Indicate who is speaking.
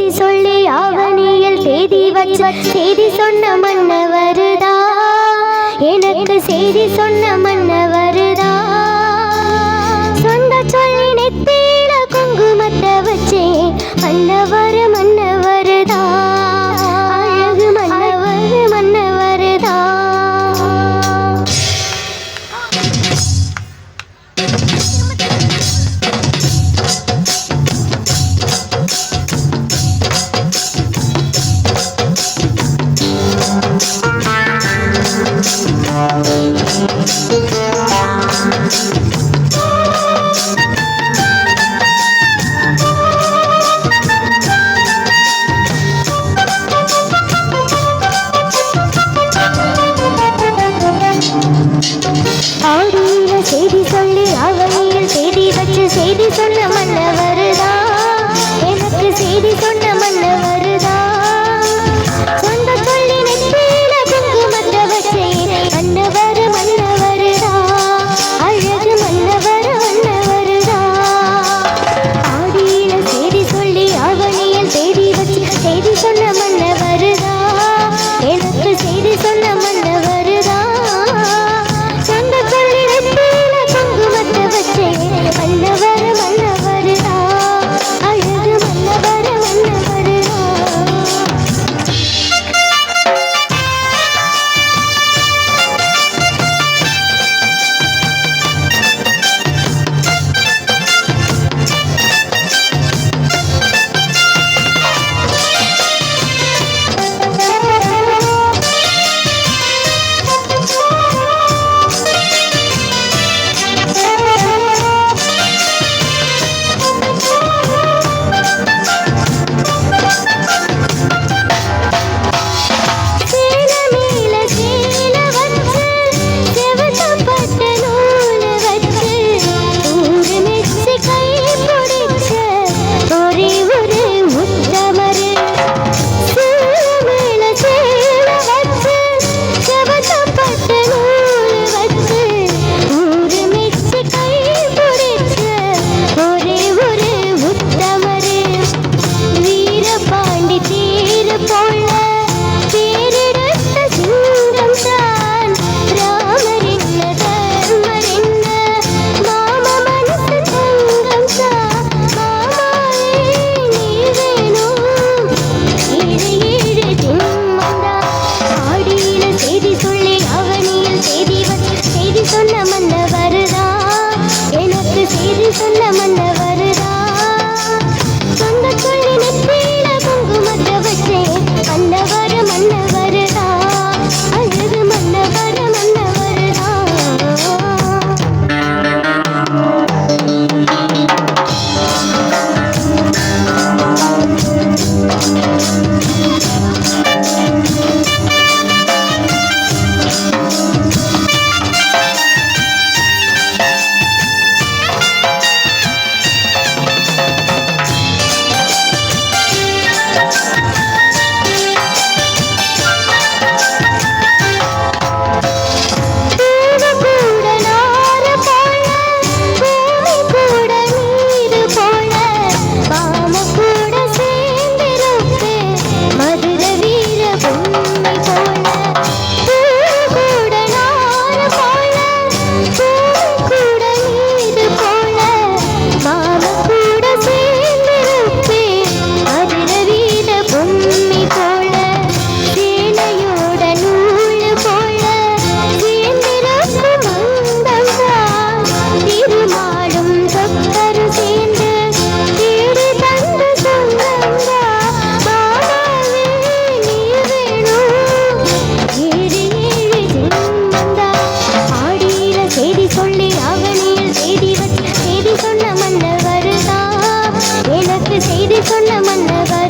Speaker 1: செய்தி சொல்லி ஆவணியில் தேதி வச்ச செய்தி சொன்ன மன்னவருதா எனக்கு செய்தி சொன்ன மன்னவருதா சொந்த சொல்லி நெத்தியில குங்குமத்தை வச்சே மன்னவர் மன்னவருதா அழகு மன்னவர் மன்னவருதா ஆடியில செய்தி சொல்லி அவனியில் செய்தி வச்சு செய்தி சொன்ன மன்னவருதா எனக்கு செய்தி சொன்ன மன்னவருதா சொந்த சொல்லி நெத்தியில குங்குமத்தை வச்சே மன்னவர் மன்னவருதா அழகு மன்னவர் மன்னவருதா ஆடியில செய்தி சொல்லி அவனியில் செய்தி வச்சு செய்தி சொன்ன மன்னவருதா எனக்கு செய்தி சொன்ன மன்னவருதா சொந்த சொல்லி நெத்தியில குங்குமத்தை வச்சே மன்னவர் மன்னவருதா அழகு மன்னவர் மன்னவருதா செய்தி சொன்ன மன்னவருதா சொந்த சொல்லி நெத்தியில குங்குமத்தை வச்சே மன்னவர் மன்னவருதா அழகு மன்னவர் மன்னவருதா செய்தி சொன்ன மன்னவருதா எனக்கு செய்தி சொன்ன மன்னவர்